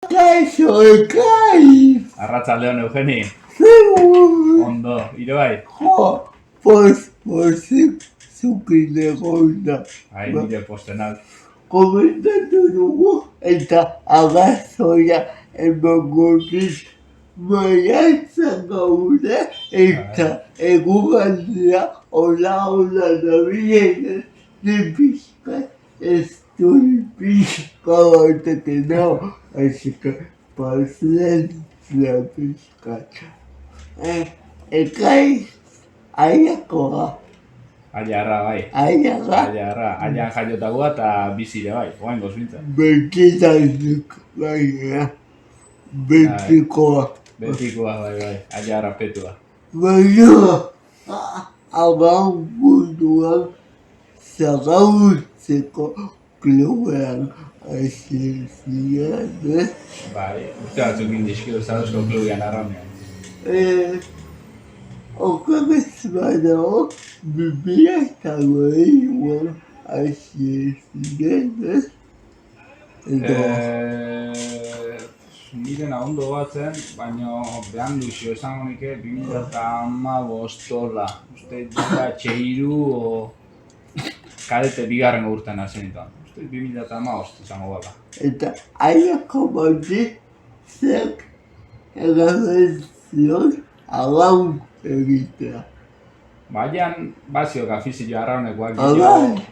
Kaixo, Kai! Arratsaldeon Eugeni. Ondo, ire bai? Jo, pozik zukideko da. Nire postenak. Komentatu dugu eta agazoia emango dit maiatzan gaude eta egugandia hola nabilen pixka estoy pixka batekin así que paciencia pixka. Ekai aiakoa. Aiarra bai. Aiarra. Aian jaiotagoa eta bizire bai, oain gozbintza. Betitazik baina. Betikoa. Betikoa bai, aiarra petua. Baina, agan munduan zagautzeko klubean hasi ziren, Bai, urte batzuk indizkidu Zarauzko klubian arraunean. Okamez badago, 2008an hasi ziren, Nirena ondo batzen, baina behan duzio esango nike 2015 Uste dira txeiru o kadete bigarren urtean hasi nintzen. Uste 2015 izango bala. eta aiako bati zek erabenzion agan egitea. Baian, bazioka afizio arraunekoak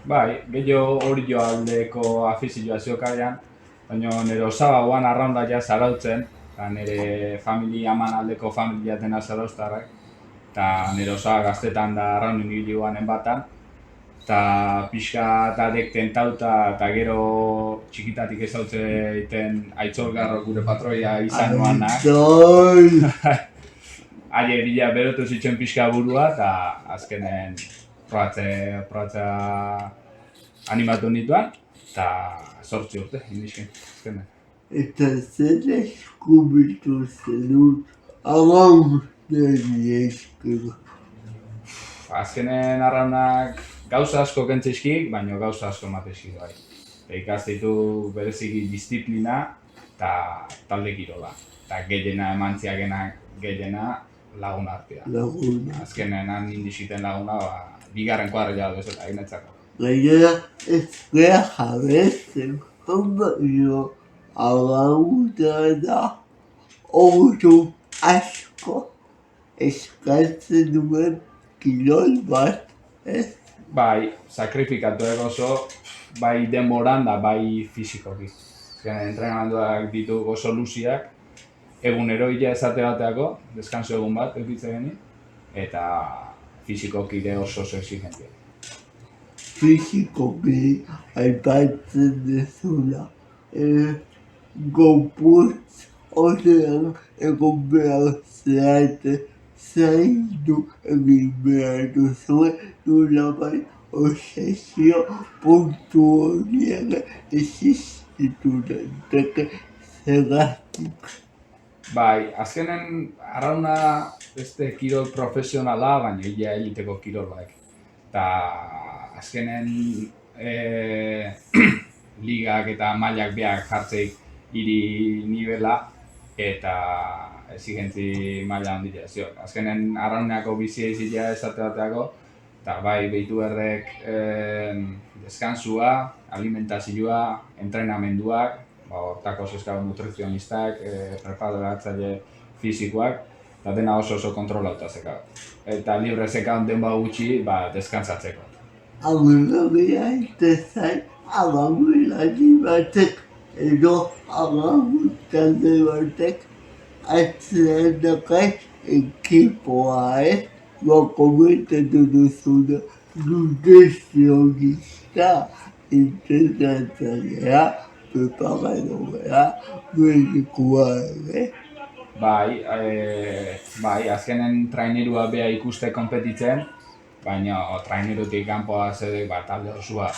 Bai. gehiago hori aldeko afizioa ziokarian, baina nire osabauan arraunda ja zarautzen, eta nire aman aldeko familia dena zarauztarrak, eta nire osaba gaztetan da arraunin hilioanen batan, eta pixka dadek tentauta eta gero txikitatik ezautze egiten Aitzolgarro gure patroia izan nuanak. Aie bila berotu zitzen pixka burua eta azkenen probatzea animatu nituan eta 8 urte, indizken. Eta zer eskubitu zenut agan eskero. Azkenen arraunak gauza asko kentzizkik, baina gauza asko matezkik bai. Ikastitu bereziki disiplina eta talde kirola. Eta gehiena emantziakenak gehiena lagun artea. Azkenen han indiziten laguna, bigarren kuadrilla bezala eginetzako. Gainera ez gea jabezen, baina agauta da ordu asko eskatzen duen kirol bat, ez? Bai, sakrifikatu oso, bai denboran da bai fizikoki. Azkenen entrenamenduak ditu oso luziak, egunero ila esate bateako, deskanso egun bat, eukitzen geni, eta fizikoki ere oso exigentia. Fizikoki aipatzen dezula, goputz horrean egon behar zeate, zaindu egin behar duzue, nolabai obsesio puntu horiek existitu daiteke zergatik. Bai, azkenen arrauna beste kirol profesionala, baina ia eliteko kirolak. Eta azkenen ligak eta mailak beak jartzeik hiri nivela eta exigentzi maila handia ziok. Azkenen arrauneako bizia izia esate bateako, eta bai behitu errek deskansua, alimentazioa, entrenamenduak, hortako zezkago nutrizionistak, preparatzaile fizikoak, eta dena oso kontrolauta zekago. Eta libre zekago denba gutxi, deskantzatzeko. Aurrera itezai agamilari batek edo agamutalde batek atzenakai ekipoa, komentatu duzuna nutrizionista, entrenatzailea, preparadorea, medikua ere. Bai, azkenen trainerua beha ikuste konpetitzen, baina trainerutik kanpoa zedek talde osua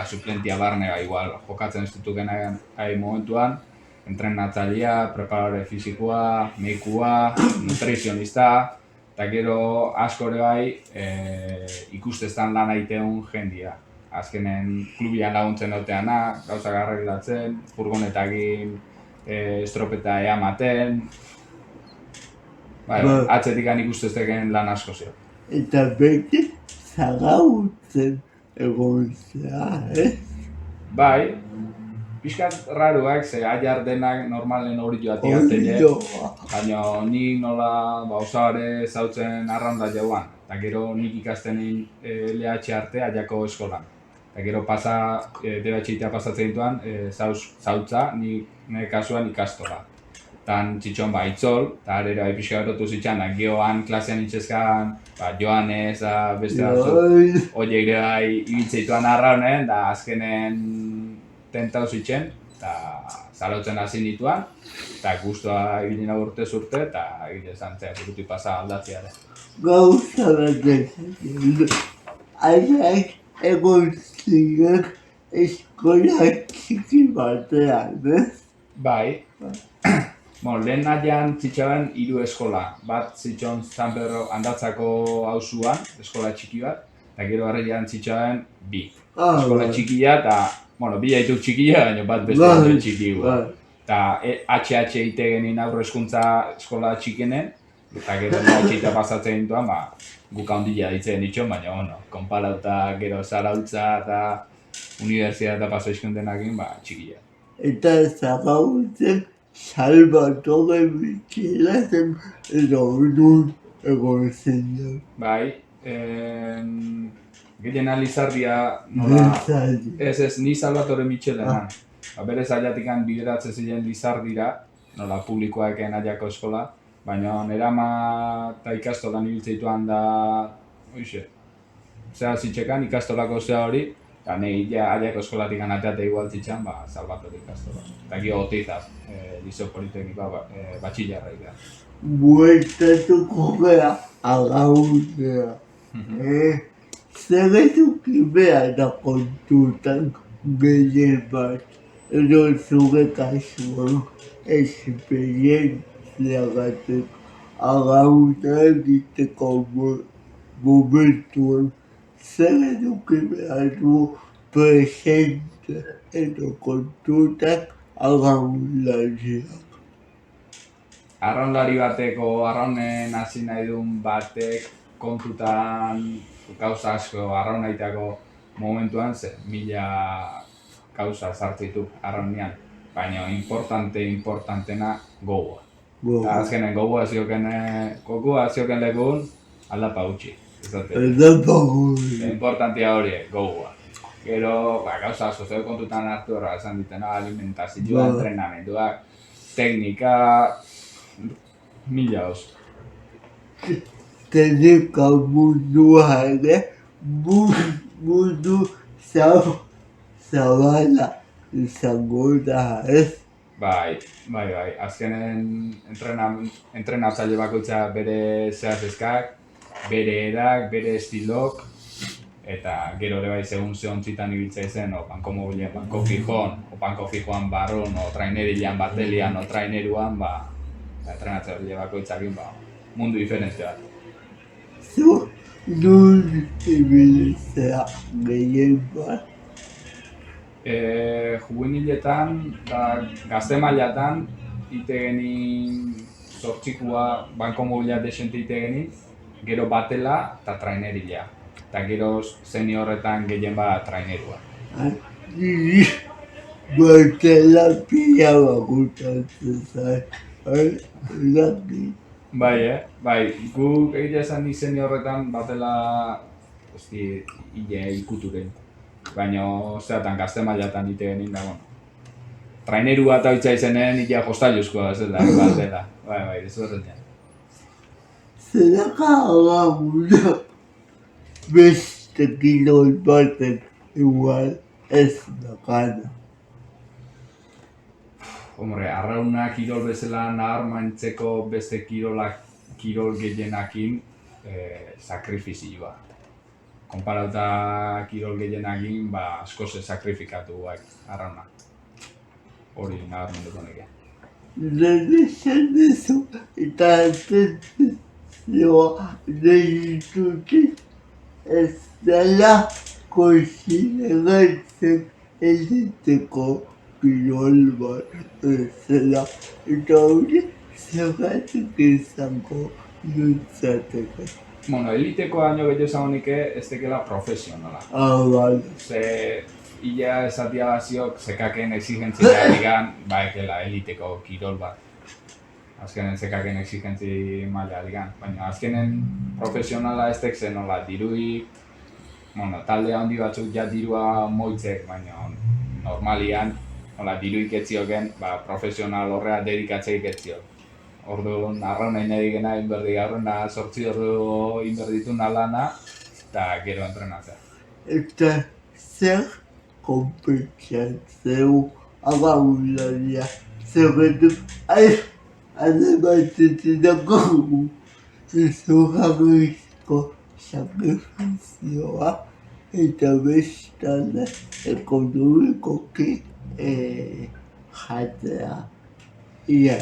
suplentia barne igual jokatzen ez dutuken momentuan, entrenatzailea, preparadore fizikoa, medikua, nutrizionista, eta gero askore bai ikusteztan lan egiteun jendia. Azkenen klubian laguntzen dauteana, gauza garrailatzen, furgonetakin estropeta ematen, bai, Ba. atzetik ikusten teken lan asko zio. Eta beti zagabutzen egon zera, Bai, pixkat raruak, ze aiar denak normalen hori joatik baina nik nola osabare zautzen arraunda jauan. Eta gero nik ikastenin LH arte aiako eskolan. Eta gero DBH pasatzen dituan, zautza, nire kasuan ikastola. Tan txitxon itzol, eta ere bai pixka erotu zitzan, geoan klasean itxezkan, Joanes, beste batzuk, horiek ere bai ibiltzeituan arraunen, da azkenen tentau zitzen, eta zarautzen hasi nituan, eta guztua egin urte zurte, eta egin zantzea, buruti pasa aldatziare. Gauza bat esaten, aiak egon ziren eskola txiki batean, Bai. Lehen nahian zitzaben 3 eskola. Bat zitzon San Pedro Andatzako auzuan, eskola txiki bat, eta gero harrian zitzaben 2. Eskola txikia, eta, bi haituk txikia, baina bat beste txiki guan. Eta HH ite genin aurre eskuntza eskola txikenen, eta gero LH pasatzen dituan, guk handia ditzen ditxon, baina, konparauta gero Zarautza eta Unibertsitate eta pasaizkundenakin, txikia. Eta zagautzen Salvatore Michelazen edo nun egon zen. Bai, gehien Lizardia, nola, ez, ni Salvatore Michelenan. Berez aiatikan bideratzen ziren Lizardira, nola publikoak egin aiako eskola, baina nera ama eta ikastolan ibiltzeituan da, zera zitxekan ikastolako zea hori, eta nahi aiako eskolatik anateate igual zitzan, Salvatore ikastola. Eta gio Otizaz, Liceo Politeknikoa batxillarra ika. Bueltatuko gara agauzea. Zeretuk behar da kontutan gehien bat, edo zure kasuan esperientziagatik agauzea egiteko momentuan. Zeretuk behar du presente edo kontutan arraunlariak. Arraunlari bateko, arraunen hasi nahi duen batek kontutan gauza asko arraunaitako momentuan mila gauza sartzitu arraunean, baina importantena gogoa. Eta azkenen gogoa zioken lekun aldapa utxi. Aldapa utxi. Importantia horiek, gogoa. Gero, gauza asko zeu kontutan hartu horra esan ditena, alimentazioa, entrenamenduak, teknika, mila oso. Teknika mundua ere, mundu zabala izango da, ez? Bai. Azkenen entrenatzaile bakoitza bere zehazezkak, bere edak, bere estilok, eta gero ere bai segun zehontzitan ibiltza izen, banko mobilean, banko fijoan, banko fijoan barron, trainerilean batelian, traineruan, entrenatzaile bakoitzakin mundu diferente bat. Zu nun ibiltzea gehien bat? Juveniletan, gazte mailatan, ite genin zortzikua banko mobilea desente ite genin, gero batela eta trainerilea. Eta gero seniorretan gehien trainerua. Batela pila bakutatzen zain, Bai, guk egia esan seniorretan batela ikuturen. Baina zeratan gazte mailatan ite genin da, trainerua eta oitza izenen ia jostailuzkoa ez da, batela. Bai, ez horretan. Zeraka agamuda beste kirol baten igual ez dakana. Arrauna kirol bezala naharmantzeko beste kirol gehienakin sakrifizioa. Konparauta kirol gehienakin, asko ze sakrifikatuak arrauna. Hori naharmenduko nekea. Esan dezu eta atentzioa dehitutik ez dela konsideratzen egiteko kirol bat bezala, eta hori zergatik izango nintzateke. Bueno, elitekoa baino gehiago esango nike ez tekela profesionala. Bai. Ze, ia esatia baziok, zekaken exigentzia digan, ekela eliteko kirol bat. Azkenen zekaken exigentzi maila digan, baina azkenen profesionala ez tek zen nola dirui, bueno, talde handi batzuk ja dirua moitzek, baina normalian, nola diruik etzioken, profesional horrea dedikatzeik etziok. Orduan, arrauna inedikena inberdi, arrauna 8 ordu inberditu lana, eta gero entrenatzea. Eta zer konpentsatzeu abaularia zerretuk batetetako izugarrizko sakrifizioa eta bestalde ekonomikoki jatea. Ia.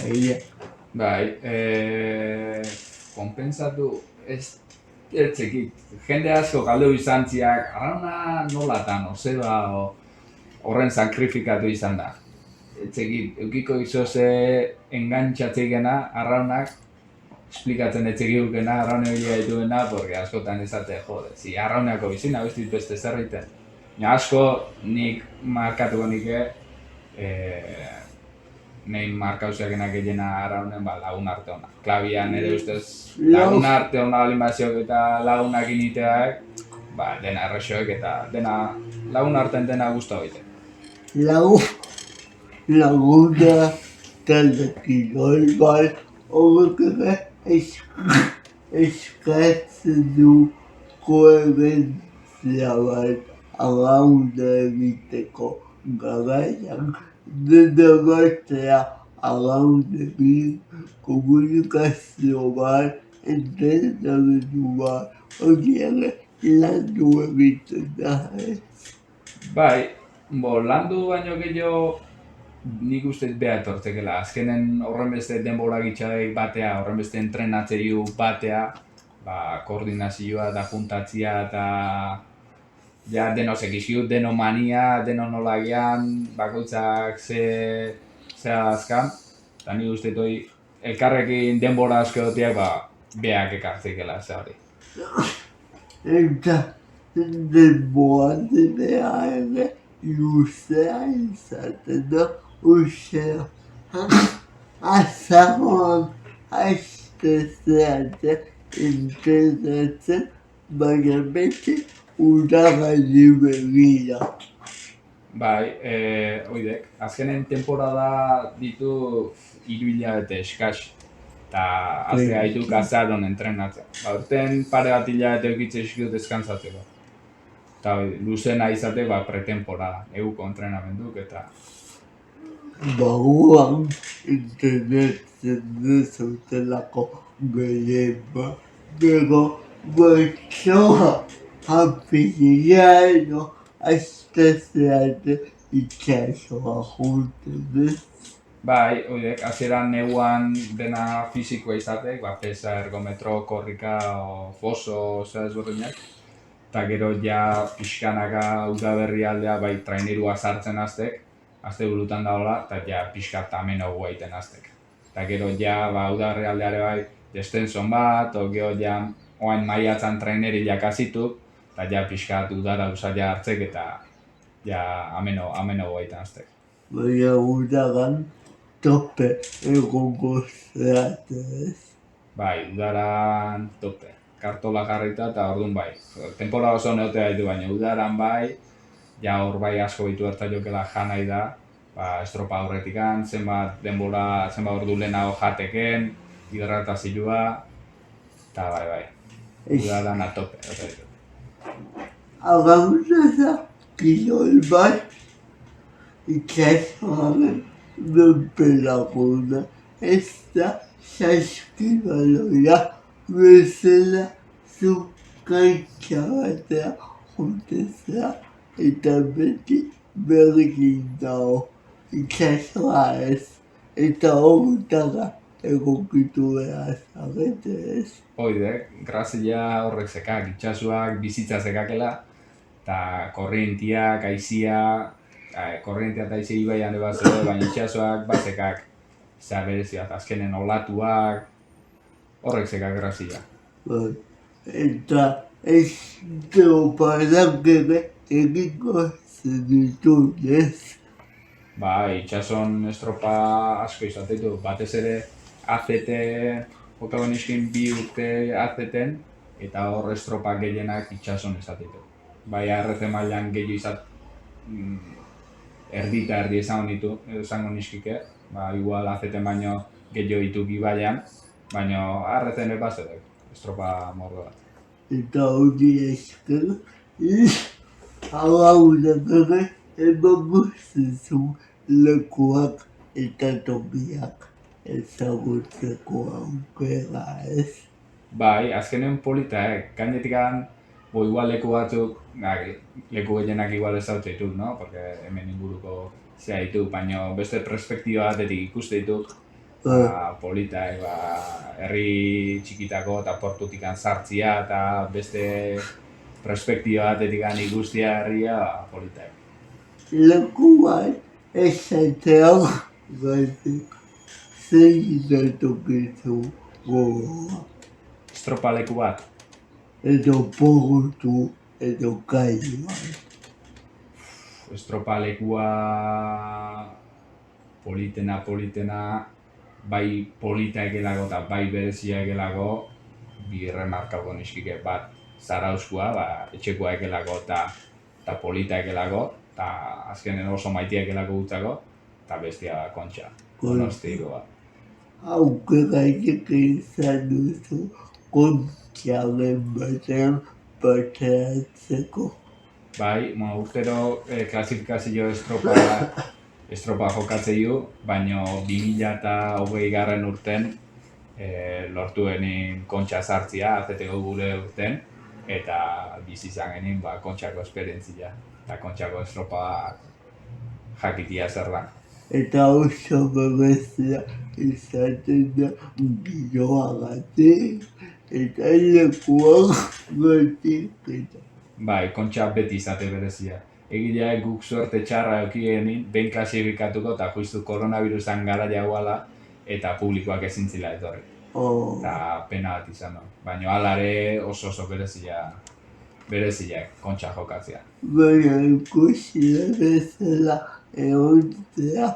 Konpentsatu ez etzekit. Jende asko galdu izan ziak, arrauna nolatan, ozeba, horren sakrifikatu izan da. Etzekit, eukiko izoze engantxatzeikena, arraunak, esplikatzen etzekikukena, arraune bilia dituena, porque askotan ezate, zi arraunako bizina, bestit beste zerriten. Asko nik markatuko nike, nein markauziakenak egena arraunen lagun arte hona. Klabian ere ustez lagun arte hona balin baziok eta lagunak initeak, dena erresoek eta dena lagun artean dena guztu egite. Laguna talde kirol bat horrek eskatzen du koherentzia bat arrauna egiteko garaian. Dena batzea arraunekin komunikazio bat, entrenamendu bat, horiek landu egiten da ez. Landu baino gehiago nik uste beha etortzekela. Azkenen horren beste denbora gitxadeik batea, horren beste entrenatzeiu batea, koordinazioa eta juntatzia eta ja deno sekizkiut, deno mania, deno nolagian, bakoitzak zea azkan, eta nik uste toi elkarrekin denbora asko egotiak beak ekartzekela ze hori. Eta denbora denea ere luzea izaten da, usea azaroan haste zehatzen entrenatzen, baina beti udarazi begira. Oidek, azkenen temporada ditu 3 hilabete eskas, eta azte gaituk azaron entrenatzen. Urten pare bat hilabete eukitze eskidut eskantzatzeko. Eta luzena izate pretemporada, eguko entrenamenduk eta... Guan entrenatzen duzutelako gehien bat, gero bertsoa apiriano astezeate itxasoa junten. Oidek, hasieran neguan dena fisikoa izatek, pesa, ergometro, korrika, foso, ezberdinak. Eta gero ja pixkanaka udaberri aldea trainerua sartzen aztek, azte burutan daola, eta ja pixka amenago egiten aztek. Eta gero ja udaberri aldeare destenson bat, gero ja oain maiatzan traineri jakasitu, eta ja pixka udara usaila hartzek eta ja amenago egiten aztek. Baina udaran tope egongo zeate ez? Udaran tope. Kartola jarrita eta orduan temporada oso neotea ditu baina udaran ja hor asko bitu harta jokela janai da, estropa horretikan, zenbat denbora, zenbat ordu lehenago jateken, hidratazioa, eta udaran atope. Arraunera kirol bat itxasoaren menperaguna ez da saskibaloia bezala zu kantxa batea juntezea eta beti berdin dago itxasoa ez eta horretara egokitu behar zarete ez. Oidek, grazia horrek zekak, itxasuak bizitza zekakela, eta korrientiak, aizia, korrientea eta izi ibaian eba zede, baina itxasoak bazekak zer berezia, azkenen olatuak, horrek zekak grazia. Bai. Eta estropadak ere egiko zenitun, Bai, itxason estropa asko izateitu, batez ere AZT, jokabon iskin 2 urte AZT-en, eta hor estropa gehienak itxason izateitu. Bai, ARC mailan gehiago erdi eta erdi esango niskike, igual AZT baino gehiago ditu ibaian, baina ARC-en ebazedek, estropa mordo bat. Eta hori esker, agaunak ere emango zizu lekuak eta tokiak ezagutzeko aukera, ez? Bai, azkenen polita, gainetikan, igual leku batzuk, leku gehienak igual ezautze ditut, no? Porque hemen inguruko zea ditut, baina beste perspektiba batetik ikuste ditut, polita, herri txikitako eta portutikan sartzia eta beste perspektiba batetik ikustia herria, polita. Leku bat esatea gaitik zein datokizu gogoa. Estropa leku bat. Edo portu, edo kai bat. Estropa lekua politena, bai polita egelako eta bai berezia egelako, bi remarkako niskike bat zarauskua, etxekoa egelako eta polita egelako, eta azkenen oso maitia egelako gutzako, eta bestia kontxa, Donostiko bat. Aukeraik izan duzu kontxaren batean bateratzeko. Bai, urtero klasifikazio estropa jokatzeiu, baina 2020 urten lortu genin kontxa sartzia, azeteko gure urten, eta bizi izan genin kontxako esperientzia, eta kontxako estropa jakitia zer da. Eta oso berezia izaten da giroagatik, eta lekuak gatik. Bai, kontxa beti izate berezia. Egilea guk suerte txarra eukienin, behin klasifikatuko eta justu koronavirusan gara jauala eta publikoak ezin zila etorri. Eta pena bat izan da. Baina alare oso berezia kontxa jokatzea. Baina ikusi bezala egotea.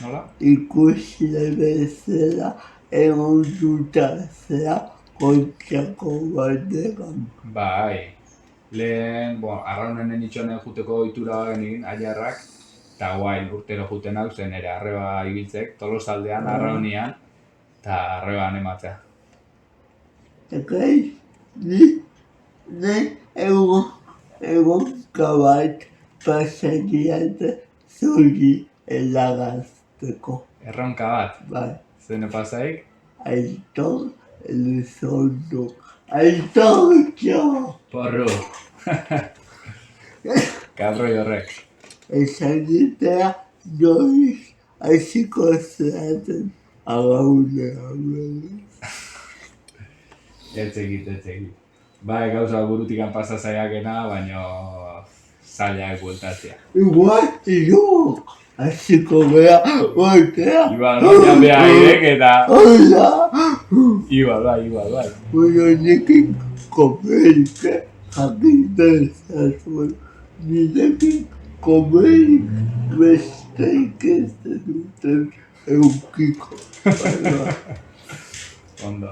Nola? Ikusi bezala egotuta zea kontxako batean. Bai. Lehen, arraunen itxonen juteko ohitura genin, aiarrak, eta guain urtero juten hau zen ere arreba ibiltzek, Tolosaldean, arraunian, eta arreban ematzea. Ekai, ni egonka bat pasadiat zuri elagazteko. Erronka bat? Bai. Zene pasaik? Aitor Elizondo. Aitor txo! Porru! Kadroi horrek. Esan ditea noiz hasiko zeraten agaunean berez. Etzegit. Bai, gauza burutikan pasa zaiakena, baina zailak bueltatzea. Igual, hasiko beha, voltea. Igual, noian beha irek eta... Hola! Igual. Bueno, nekin komerik jakiten zazuen. Nirekin komerik besteik ez duten eukiko. Ondo.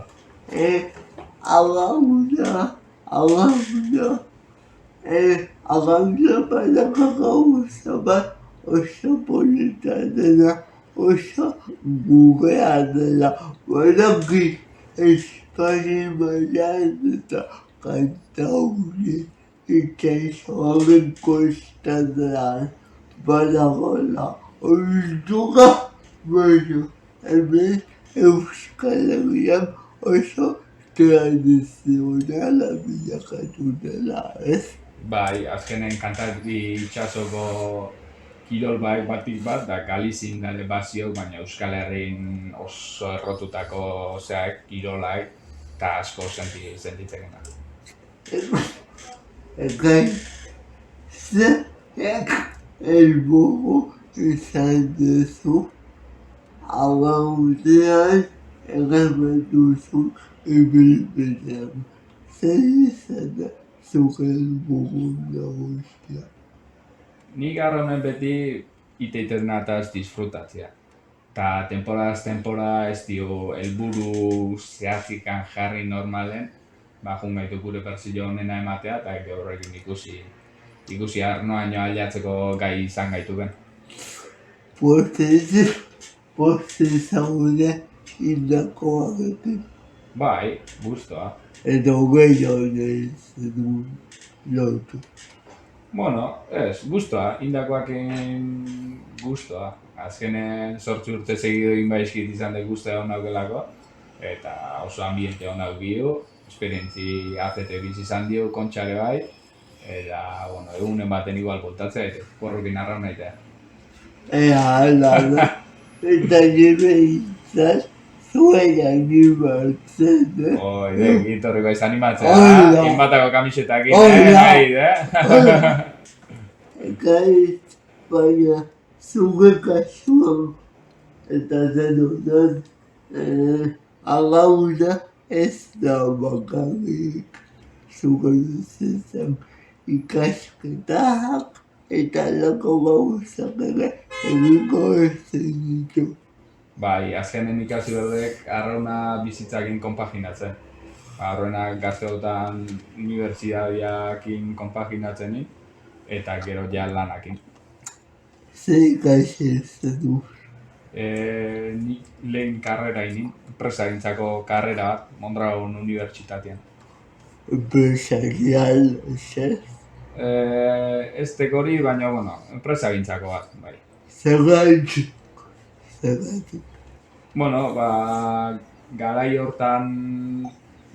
Agauna badaka gauza bat oso polita dena, oso gurea dela. Badaki Espainia mailan eta kantauri itxasoaren kostadean badagoela ohitura, baina hemen Euskal Herrian oso tradizionala bilakatu dela, ez? Bai, azkenen kantari itxasoko kirol batik bat, da Galizin dale bazio, baina Euskal Herrin oso errotutako kirolak eta asko sentitzekena. Egai, ze helburu izan duzu, arraunean errebetuzu ibilbidean. Zer izan da zure helburu nagusia? Nik arraunen beti iteiten nataz disfrutatzea. Ta temporadaz temporada ez dio helburu zehatzikan jarri normalen, jun gaitu gure persillo honena ematea, eta gero horrekin ikusi arnoaino aliatzeko gai izan gaituken. Poste zaude indakoarekin. Bai, gustoa. Edo gehiago nahi zenun lortu. Bueno, gustoa, indakoakin gustoa. Azkenen 8 urte segido egin baizkit izan dut guztia hon naukelako, eta oso ambiente hon naukio, esperientzi ACT bizi izan dio, kontxare bai, eta, bueno, egunen baten igual voltatzea, eta porrukin arraun nahitea. Ala, eta nire izan zuenak nimartzen, Oide, gitorriko ez animatzea, Oida. inbatako kamisetakin, Oida. nahi, Ekaiz, baina zure kasuan eta zenotan agauna ez da bakarrik zure duzen ikasketak eta lako gauzak ere egingo ez ditu. Bai, azkenen ikasi berdek arrauna bizitzakin konpaginatzen. Arrauna gazteotan unibertsitateakin konpaginatzen eta gero ja lanakin. Zer ikasi ez du? Nik lehen karrera egin, enpresagintzako karrera bat, Mondragon Unibertsitatean. Empresarial, ez? Ez tekori, baina, bueno, enpresagintzako bat, bai. Zergatik. Bueno, garai hortan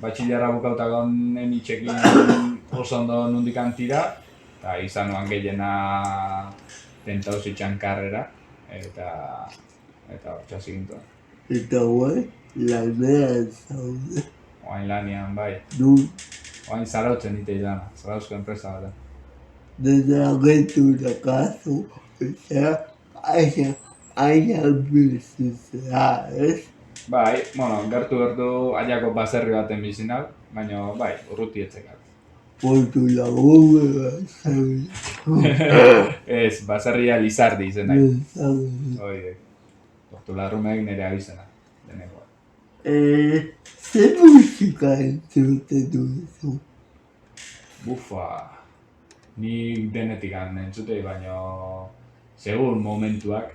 batxillarra bukautako nen itxekin oso ondo nundikan tira, eta izan nuan gehiena tentauzitxan karrera, eta hortza zigintua. Eta guai, lanean zaude. Oain lanian, bai. Nun, Oain zarautzen ite dana, zarauzko enpresa bat. dena agentu dakazu, eta aina bizitzea, ez? Bai, bueno, gertu aiako baserri baten bizinak, baina bai, urruti etzekak. Portu lagume bat, zabe. Ez, baserria Lizardi izenak. Zabe. Oide, Portularrumek nire abizena, denekoa. Zer musika entzuten duzu? Bufa, nik denetik entzutei, baina segun momentuak,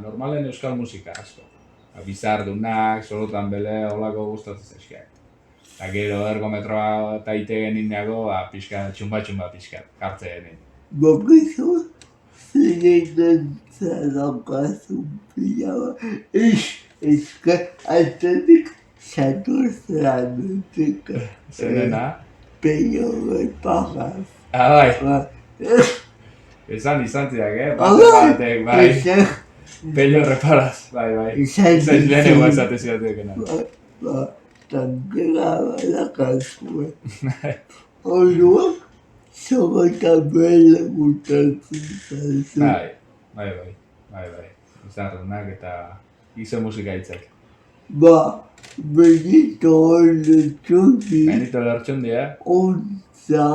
normalen euskal musika asko. Bizardunak, solotan bele, holako gustatzen zaizkiak. Eta gero ergometroa eta itegen indeago, pixka, txumba pixka, kartze egin. Bakizu, ziren zarakazu pila bat. Eske, atzetik satortzea dutik. Zerena? Peio repagaz. Bai, esan izan zidak, batek, bai. Pello reparaz, bai. Izan Zaiz lehenengo esate zidatekena. Tankera badakazue. Orduan, zogota bele gustatzen zaizu. Bai. Izarrunak eta izo musika hitzak. Benito Lertxundi, Benito Lertxundi, ontza,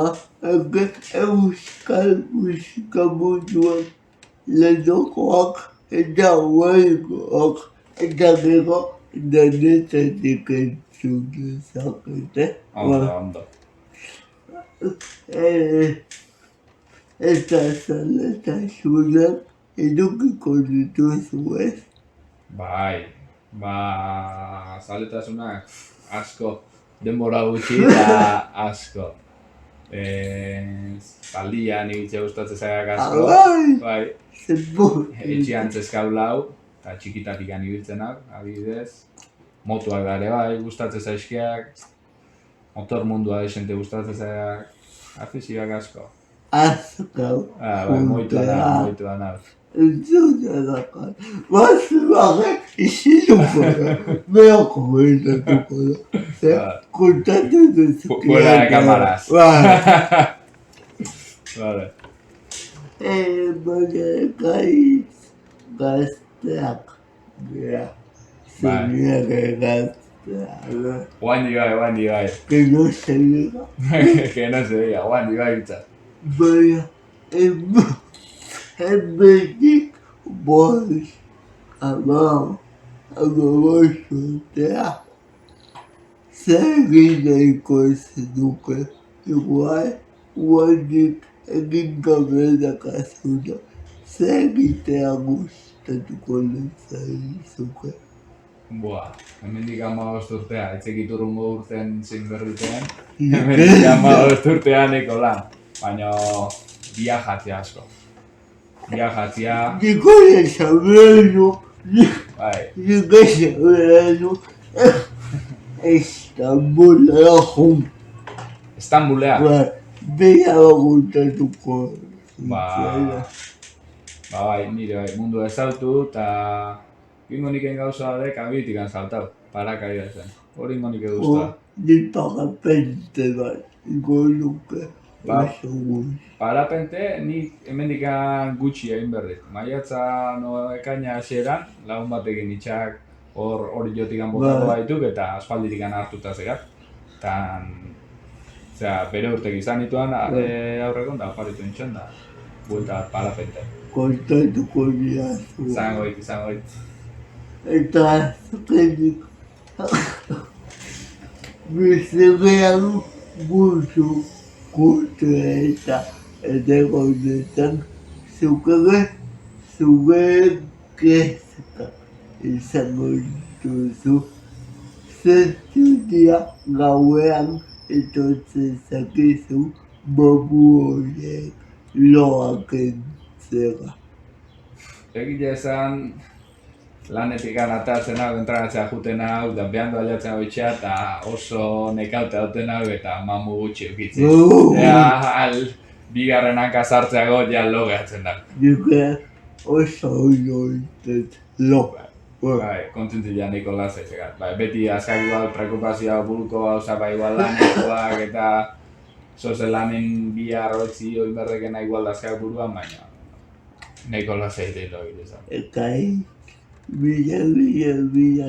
euskal musika munduan lehenkoak eta huelgoak eta gero denetatik entzun dezakete. Ondo. Eta zaletasunak edukiko dituzu ez? Bai, zaletasunak asko, denbora gutxi eta asko. Zaldian ibiltzea gustatzen zaiak asko. Bai. Etxean zezkau lau, eta txikitatik ibiltzenak, adibidez. Motuak da ere bai, gustatzen zaizkiak. Motor mundua desente gustatzen zaiak. Afizioak asko. Asko. Bai, moitu da nahi. Entzuna dakar. Batzuk izinuko da. Beha komentatuko da. Kontatu duzu. Fuera de cámaras. Bai. Vale. Baina gazteak, bera, zeniare gazteak, Guandi bai. que no se diga, Que no se diga, guandi bai bitza. baina, hemetik bost, amabost urtea, zer egin nahiko zenuke, igual, guandik egin gabe dakazuna, zer egitea gustatuko zaizuke. Buah, hemendik 15 urtea, etxekit urrungo urten zein berriten. Hemendik 15 urtea neko lan. Baina viajatzea asko. Viajatzea, Niko sabrano, bai, niko sabrano, Estambulera jun, Estambulea. bera gustatuko zaizuela. Bai, nire bai, mundu ezautu eta ingo niken gauza dek abitikan saltau, parakaida zen. Hori ingo nike guztua. Ni parapente bat, iko nuke, oso guz. Parapente, ni hemendikan gutxi egin berrit. Maiatza ekaina hasieran, lagun batekin itxak hori jotikan botako baituk eta aspalditikan hartuta zegat. Tan, bere urtek izan nituan aurrekon da oparitu nintzen da. Buelta parapente. Kontatuko diazu. Izango dit. Eta azkenik, bizigean guzu eta edegonetan zure kezka izango dituzu. Zertu dia gauean etortzen zakizu babu horiek loak entzera. Egile esan, lanetik atatzen hau, entrenatzea juten hau, da behandu aliatzen hau itxea, eta oso nekaute dauten hau, eta mamu gutxi eukitzen. Bigarren hanka sartzeago, ja lo gehatzen da. Nik oso oinoritet lo. Bai, kontzentzila niko lasaizegat. Bai, beti azkak igual preokupazioa buruko gauza, bai, igual lanekoak, eta zoze lanen bihar hotzi hori berrekena igual azkak buruan, baina niko lasaizein lo egitezan. Eta bila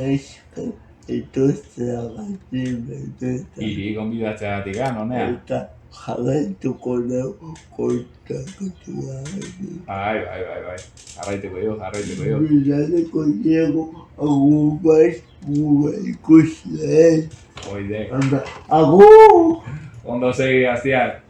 esker etoztea gaten betetan. Iri gonbidatzea gatik honea. Eta jarraituko dugu kontakatu gari. Bai. Jarraituko jo. Bilaleko diego agubaz gure ikusleen. Oide. Agur! Ondo segi, Astiar.